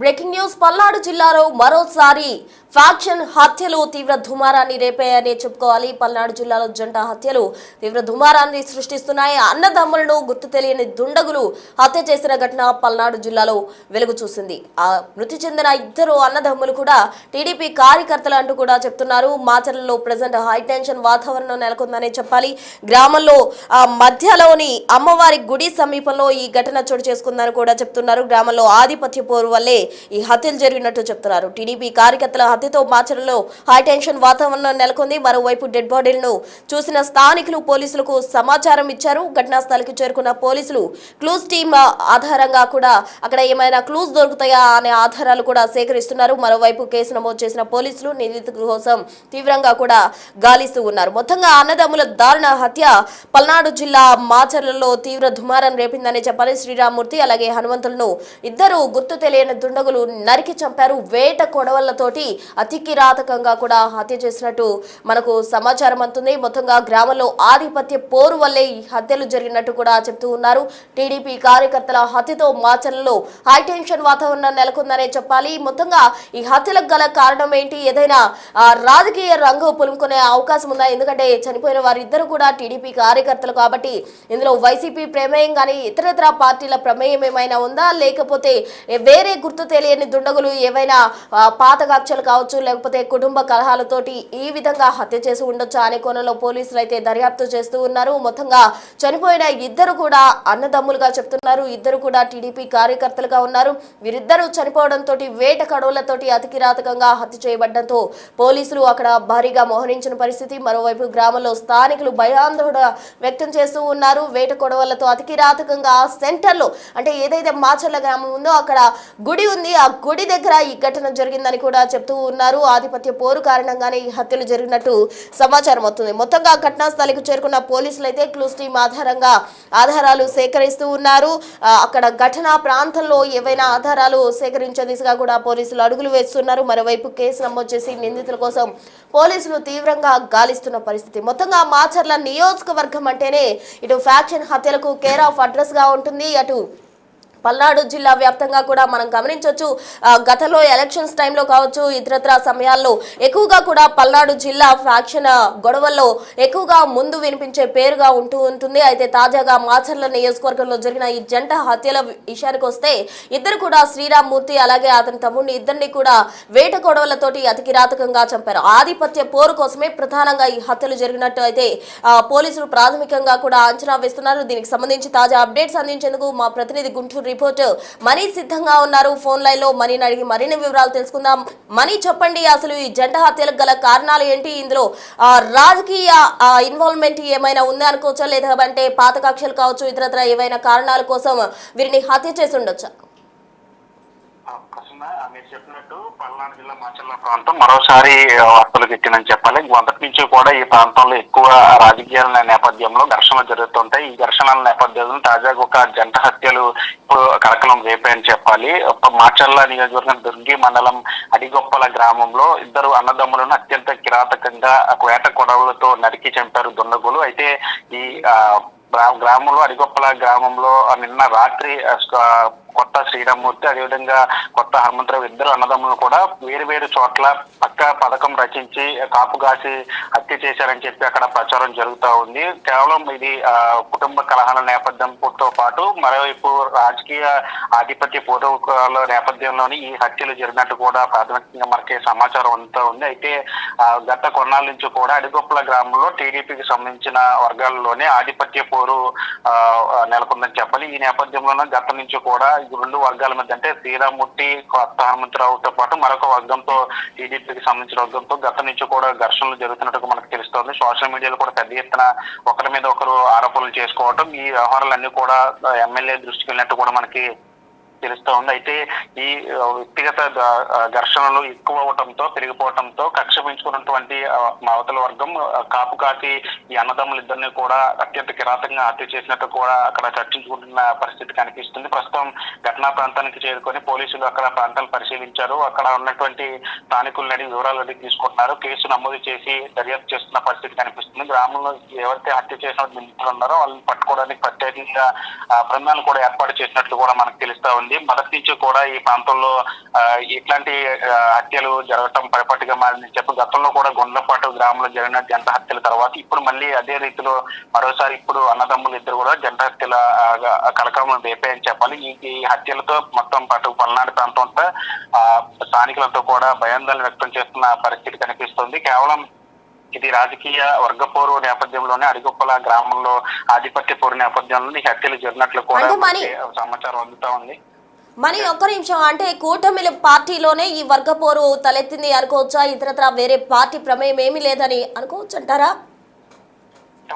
Breaking news Palnadu జిల్లాలో మరోసారి faction హత్యలు తీవ్ర దుమారాన్ని రేపాయని చెప్పుకోవాలి. పల్నాడు జిల్లాలో జంట హత్యలు తీవ్ర దుమారాన్ని సృష్టిస్తున్నాయి. అన్నదమ్ములను గుర్తు తెలియని దుండగులు హత్య చేసిన ఘటన పల్నాడు జిల్లాలో వెలుగు చూసింది. ఆ మృతి చెందిన ఇద్దరు అన్నదమ్ములు కూడా టీడీపీ కార్యకర్తలు అంటూ కూడా చెప్తున్నారు. మాచర్లలో ప్రజెంట్ హై టెన్షన్ వాతావరణం నెలకొందని చెప్పాలి. గ్రామంలో మధ్యలోని అమ్మవారి గుడి సమీపంలో ఈ ఘటన చోటు చేసుకుందని కూడా చెప్తున్నారు. గ్రామంలో ఆధిపత్య పోరు వల్లే ఈ హత్యలు జరిగినట్టు చెప్తున్నారు. టీడీపీ కార్యకర్తల హత్యతో మాచర్లలో హై టెన్షన్ వాతావరణం నెలకొంది. మరోవైపు డెడ్ బాడీలను చూసిన స్థానికులు పోలీసులకు సమాచారం ఇచ్చారు. ఘటనా స్థలికి చేరుకున్న పోలీసులు క్లూస్ టీమ్ ఆధారంగా కూడా అక్కడ ఏమైనా క్లూస్ దొరుకుతాయా అనే ఆధారాలు కూడా సేకరిస్తున్నారు. మరోవైపు కేసు నమోదు చేసిన పోలీసులు నిందితుల కోసం తీవ్రంగా కూడా గాలిస్తూ ఉన్నారు. మొత్తంగా అన్నదమ్ముల దారుణ హత్య పల్నాడు జిల్లా మాచర్లలో తీవ్ర దుమారం రేపిందని చెప్పాలి. శ్రీరామూర్తి అలాగే హనుమంతులను ఇద్దరు గుర్తు తెలియని దుండగులు నరికి చంపారు. వేట కొడవళ్లతోటి అతి కిరాతకంగా కూడా హత్య చేసినట్టు మనకు సమాచారం అందుతుంది. మొత్తంగా గ్రామంలో ఆధిపత్య పోరు వల్లే ఈ హత్యలు జరిగినట్టు కూడా చెప్తూ ఉన్నారు. టీడీపీ కార్యకర్తల హత్యతో మాచర్లలో హై టెన్షన్ వాతావరణం నెలకొందనే చెప్పాలి. మొత్తంగా ఈ హత్యలకు గల కారణం ఏంటి? ఏదైనా రాజకీయ రంగు పులుముకునే అవకాశం ఉందా? ఎందుకంటే చనిపోయిన వారిద్దరు కూడా టీడీపీ కార్యకర్తలు కాబట్టి ఇందులో వైసీపీ ప్రమేయం కానీ ఇతరత్ర పార్టీల ప్రమేయం ఏమైనా ఉందా? లేకపోతే వేరే గుర్తు తెలియని దుండగులు ఏవైనా పాత కక్షలు కావచ్చు, లేకపోతే కుటుంబ కలహాలతోటి ఈ విధంగా హత్య చేసి ఉండొచ్చా అనే కోణంలో పోలీసులు అయితే దర్యాప్తు చేస్తూ ఉన్నారు. మొత్తంగా చనిపోయిన ఇద్దరు కూడా అన్నదమ్ములుగా చెప్తున్నారు. ఇద్దరు కూడా టీడీపీ కార్యకర్తలుగా ఉన్నారు. వీరిద్దరూ చనిపోవడంతో వేట కడవలతోటి అతి కిరాతకంగా హత్య చేయబడ్డంతో పోలీసులు అక్కడ భారీగా మోహరించిన పరిస్థితి. మరోవైపు గ్రామంలో స్థానికులు భయాందోళన వ్యక్తం చేస్తూ ఉన్నారు. వేట కొడవలతో అతి కిరాతకంగా సెంటర్లో అంటే ఏదైతే మాచర్ల గ్రామం ఉందో అక్కడ గుడి ఉంది. ఆ గుడి దగ్గర ఈ ఘటన జరిగిందని కూడా చెప్తూ ఉన్నారు. ఆధిపత్య పోరు కారణంగానే ఈ హత్యలు జరిగినట్టు సమాచారం అవుతుంది. మొత్తంగా ఘటనా స్థలికి చేరుకున్న పోలీసులు అయితే క్లూస్ టీమ్ ఆధారంగా ఆధారాలు సేకరిస్తూ ఉన్నారు. అక్కడ ఘటనా ప్రాంతంలో ఏవైనా ఆధారాలు సేకరించే దిశగా కూడా పోలీసులు అడుగులు వేస్తున్నారు. మరోవైపు కేసు నమోదు చేసి నిందితుల కోసం పోలీసులు తీవ్రంగా గాలిస్తున్న పరిస్థితి. మొత్తంగా మాచర్ల నియోజకవర్గం అంటేనే ఇటు ఫ్యాక్షన్ హత్యలకు కేర్ ఆఫ్ అడ్రస్ గా ఉంటుంది. అటు పల్నాడు జిల్లా వ్యాప్తంగా కూడా మనం గమనించవచ్చు. గతంలో ఎలక్షన్స్ టైంలో కావచ్చు, ఇతరత్ర సమయాల్లో ఎక్కువగా కూడా పల్నాడు జిల్లా ఫ్యాక్షన్ గొడవల్లో ఎక్కువగా ముందు వినిపించే పేరుగా ఉంటుంది. అయితే తాజాగా మాచర్ల నియోజకవర్గంలో జరిగిన ఈ జంట హత్యల విషయానికి వస్తే ఇద్దరు కూడా శ్రీరామూర్తి అలాగే అతని తమ్ముడిని ఇద్దరిని కూడా వేట గొడవలతోటి అతి కిరాతకంగా చంపారు. ఆధిపత్య పోరు కోసమే ప్రధానంగా ఈ హత్యలు జరిగినట్టు అయితే పోలీసులు ప్రాథమికంగా కూడా అంచనా వేస్తున్నారు. దీనికి సంబంధించి తాజా అప్డేట్స్ అందించేందుకు మా ప్రతినిధి గుంటూరు రిపోర్టర్ మనీ సిద్ధంగా ఉన్నారు. ఫోన్ లైన్ లో మనీని అడిగి మరిన్ని వివరాలు తెలుసుకుందాం. మనీ, చెప్పండి, అసలు ఈ జంట హత్యలకు గల కారణాలు ఏంటి? ఇందులో రాజకీయ ఇన్వాల్వ్మెంట్ ఏమైనా ఉందా అనుకోవచ్చా? లేదంటే పాత కక్షలు కావచ్చు, ఇతరత్ర ఏవైనా కారణాల కోసం వీరిని హత్య చేసి ఉండొచ్చా? మీరు చెప్పినట్టు పల్నాడు జిల్లా మాచర్ల ప్రాంతం మరోసారి వార్తలు ఎక్కిందని చెప్పాలి. మొదటి నుంచి కూడా ఈ ప్రాంతంలో ఎక్కువ రాజకీయాల నేపథ్యంలో ఘర్షణలు జరుగుతుంటాయి. ఈ ఘర్షణల నేపథ్యంలో తాజాగా ఒక జంట హత్యలు ఇప్పుడు కలకలం రేపాయని చెప్పాలి. మాచర్ల నియోజకవర్గం దుర్గి మండలం అడిగొప్పల గ్రామంలో ఇద్దరు అన్నదమ్ములను అత్యంత కిరాతకంగా వేట కొడవలతో నరికి చంపారు దుండగులు. అయితే ఈ గ్రామంలో అడిగొప్పల గ్రామంలో నిన్న రాత్రి కొత్త శ్రీరామూర్తి అదేవిధంగా కొత్త హనుమంతరావు ఇద్దరు అన్నదమ్ములను కూడా వేరు చోట్ల పక్క పథకం రచించి కాపు కాసి హత్య చేశారని చెప్పి అక్కడ ప్రచారం జరుగుతూ ఉంది. కేవలం ఇది కుటుంబ కలహాల నేపథ్యంతో పాటు మరోవైపు రాజకీయ ఆధిపత్య పూర్వకాల నేపథ్యంలోని ఈ హత్యలు జరిగినట్టు కూడా ప్రాథమికంగా మనకి సమాచారం అంతా ఉంది. అయితే గత కొన్నాళ్ళ నుంచి కూడా అడిగొప్పల గ్రామంలో టీడీపీకి సంబంధించిన వర్గాల్లోనే ఆధిపత్య పోరు నెలకొందని చెప్పాలి. ఈ నేపథ్యంలోనే గత నుంచి కూడా రెండు వర్గాల మధ్య అంటే శ్రీరామూర్తి కొత్త హనుమంతరావుతో పాటు మరొక వర్గంతో టీడీపీకి సంబంధించిన వర్గంతో గత నుంచి కూడా ఘర్షణలు జరుగుతున్నట్టుగా మనకు తెలుస్తోంది. సోషల్ మీడియాలో కూడా పెద్ద ఎత్తున ఒకరి మీద ఒకరు ఆరోపణలు చేసుకోవటం, ఈ వ్యవహారాలన్నీ కూడా ఎమ్మెల్యే దృష్టికి వెళ్ళినట్టు కూడా మనకి తెలుస్తూ ఉంది. అయితే ఈ వ్యక్తిగత ఘర్షణలు ఎక్కువ అవటంతో పెరిగిపోవడంతో కక్ష పెంచుకున్నటువంటి అవతల వర్గం కాపు కాసి ఈ అన్నదమ్ములు ఇద్దరిని కూడా అత్యంత కిరాతకంగా హత్య చేసినట్టు కూడా అక్కడ చర్చించుకుంటున్న పరిస్థితి కనిపిస్తుంది. ప్రస్తుతం ఘటనా ప్రాంతానికి చేరుకొని పోలీసులు అక్కడ ప్రాంతాలు పరిశీలించారు. అక్కడ ఉన్నటువంటి స్థానికులను అడిగి వివరాలు అడిగి తీసుకుంటున్నారు. కేసు నమోదు చేసి దర్యాప్తు చేస్తున్న పరిస్థితి కనిపిస్తుంది. గ్రామంలో ఎవరైతే హత్య చేసిన నిందితులు ఉన్నారో వాళ్ళని పట్టుకోవడానికి ప్రత్యేకంగా బృందాలు కూడా ఏర్పాటు చేసినట్లు కూడా మనకు తెలుస్తా ఉంది. ఉంది. మొదటి నుంచి కూడా ఈ ప్రాంతంలో ఇట్లాంటి హత్యలు జరగటం పరిపాటిగా మారిందని చెప్పి గతంలో కూడా గుండ్లపాటు గ్రామంలో జరిగిన జంట హత్యల తర్వాత ఇప్పుడు మళ్ళీ అదే రీతిలో మరోసారి ఇప్పుడు అన్నదమ్ములు ఇద్దరు కూడా జంట హత్యల కలకలం రేపాయని చెప్పాలి. ఈ హత్యలతో మొత్తం పాటు పల్నాడు ప్రాంతం అంతా స్థానికులతో కూడా భయాందోళన వ్యక్తం చేస్తున్న పరిస్థితి కనిపిస్తుంది. కేవలం ఇది రాజకీయ వర్గపోరు నేపథ్యంలోనే అడిగొప్పల గ్రామంలో ఆధిపత్య పోరు నేపథ్యంలో ఈ హత్యలు జరిగినట్లు కూడా సమాచారం అందుతా ఉంది. మరి ఒక్క నిమిషం, అంటే కూటమి పార్టీలోనే ఈ వర్గపోరు తలెత్తింది అనుకోవచ్చా? ఇతరత్రా వేరే పార్టీ ప్రమేయం ఏమీ లేదని అనుకోవచ్చు అంటారా?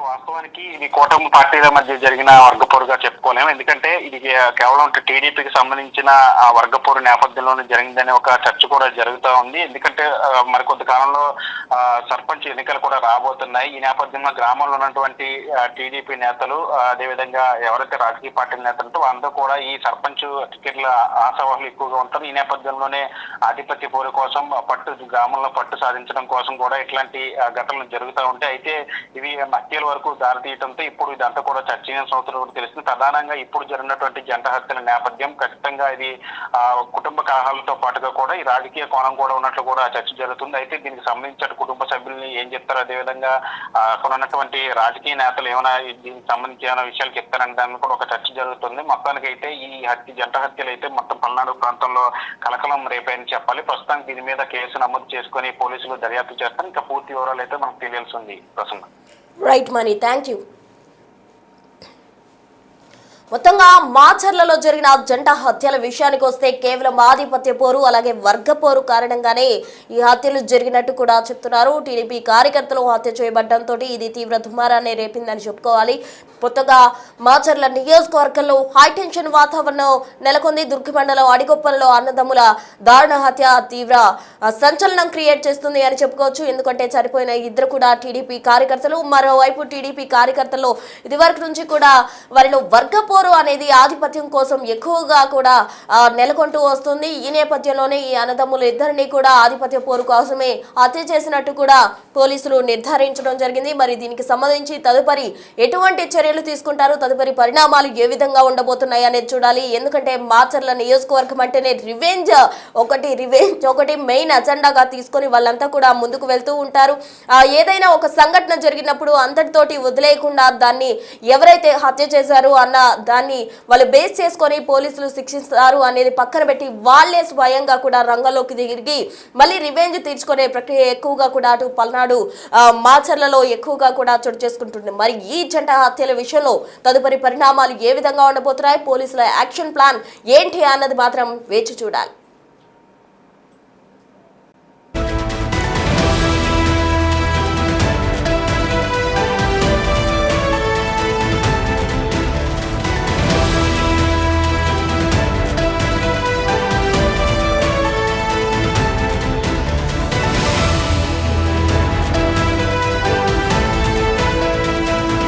వాస్తవానికి ఇది కూటమి పార్టీల మధ్య జరిగిన వర్గపోరుగా చెప్పుకోలేము. ఎందుకంటే ఇది కేవలం టీడీపీకి సంబంధించిన వర్గపోరు నేపథ్యంలోనే జరిగిందనే ఒక చర్చ కూడా జరుగుతూ ఉంది. ఎందుకంటే మరికొద్ది కాలంలో సర్పంచ్ ఎన్నికలు కూడా రాబోతున్నాయి. ఈ నేపథ్యంలో గ్రామంలో ఉన్నటువంటి టీడీపీ నేతలు అదేవిధంగా ఎవరైతే రాజకీయ పార్టీల నేతలు అందరూ కూడా ఈ సర్పంచ్ టికెట్ల ఆశావాహులు ఎక్కువగా ఉంటారు. ఈ నేపథ్యంలోనే ఆధిపత్య పోరు కోసం గ్రామంలో పట్టు సాధించడం కోసం కూడా ఇట్లాంటి ఘటనలు జరుగుతూ ఉంటాయి. అయితే ఇవి హత్యల వరకు దారితీయడంతో ఇప్పుడు ఇదంతా కూడా చర్చనీయాంశం కూడా తెలుస్తుంది. ప్రధానంగా ఇప్పుడు జరిగినటువంటి జంట హత్యల నేపథ్యం ఖచ్చితంగా ఇది కుటుంబ కలహాలతో పాటుగా కూడా ఈ రాజకీయ కోణం కూడా ఉన్నట్లు కూడా చర్చ జరుగుతుంది. అయితే దీనికి సంబంధించిన కుటుంబ సభ్యుల్ని ఏం చెప్తారు, అదేవిధంగా అక్కడ ఉన్నటువంటి రాజకీయ నేతలు ఏమైనా దీనికి సంబంధించి ఏమైనా విషయాలు చెప్తారనే దాన్ని కూడా ఒక చర్చ జరుగుతుంది. మొత్తానికి అయితే ఈ జంట హత్యలు అయితే మొత్తం పల్నాడు ప్రాంతంలో కలకలం రేపాయని చెప్పాలి. ప్రస్తుతానికి దీని మీద కేసు నమోదు చేసుకుని పోలీసులు దర్యాప్తు చేస్తారు. ఇంకా పూర్తి వివరాలు అయితే మనకు తెలియాల్సి ఉంది. Prasanna. Right money, thank you. మొత్తంగా మాచర్లలో జరిగిన జంట హత్యల విషయానికి వస్తే కేవలం ఆధిపత్య పోరు అలాగే వర్గ పోరు కారణంగానే ఈ హత్యలు జరిగినట్టు కూడా చెప్తున్నారు. టీడీపీ కార్యకర్తలు హత్య చేయబడ్డంతో ఇది తీవ్ర దుమారాన్ని రేపిందని చెప్పుకోవాలి. మొత్తంగా మాచర్ల నియోజకవర్గంలో హైటెన్షన్ వాతావరణం నెలకొంది. దుర్గి మండలం అడిగొప్పలలో అన్నదమ్ముల దారుణ హత్య తీవ్ర సంచలనం క్రియేట్ చేస్తుంది అని చెప్పుకోవచ్చు. ఎందుకంటే చనిపోయిన ఇద్దరు కూడా టీడీపీ కార్యకర్తలు. మరోవైపు టీడీపీ కార్యకర్తలు ఇదివరకు నుంచి కూడా వారిలో వర్గ అనేది ఆధిపత్యం కోసం ఎక్కువగా కూడా నెలకొంటూ వస్తుంది. ఈ నేపథ్యంలోనే ఈ అన్నదమ్ములు ఇద్దరిని కూడా ఆధిపత్య పోరు కోసమే హత్య చేసినట్టు కూడా పోలీసులు నిర్ధారించడం జరిగింది. మరి దీనికి సంబంధించి తదుపరి ఎటువంటి చర్యలు తీసుకుంటారు, తదుపరి పరిణామాలు ఏ విధంగా ఉండబోతున్నాయి అనేది చూడాలి. ఎందుకంటే మాచర్ల నియోజకవర్గం అంటేనే రివెంజ్ ఒకటి మెయిన్ అజెండాగా తీసుకొని వాళ్ళంతా కూడా ముందుకు వెళ్తూ ఉంటారు. ఏదైనా ఒక సంఘటన జరిగినప్పుడు అంతటితోటి వదిలేయకుండా దాన్ని ఎవరైతే హత్య చేశారు అన్న దాన్ని వాళ్ళు బేస్ చేసుకొని పోలీసులు శిక్షిస్తారు అనేది పక్కన పెట్టి వాళ్ళే స్వయంగా కూడా రంగంలోకి దిగి మళ్ళీ రివెంజ్ తీర్చుకునే ప్రక్రియ ఎక్కువగా కూడా అటు పల్నాడు మాచర్లలో ఎక్కువగా కూడా చోటు చేసుకుంటుంది. మరి ఈ జంట హత్యల విషయంలో తదుపరి పరిణామాలు ఏ విధంగా ఉండబోతున్నాయి, పోలీసుల యాక్షన్ ప్లాన్ ఏంటి అన్నది మాత్రం వేచి చూడాలి.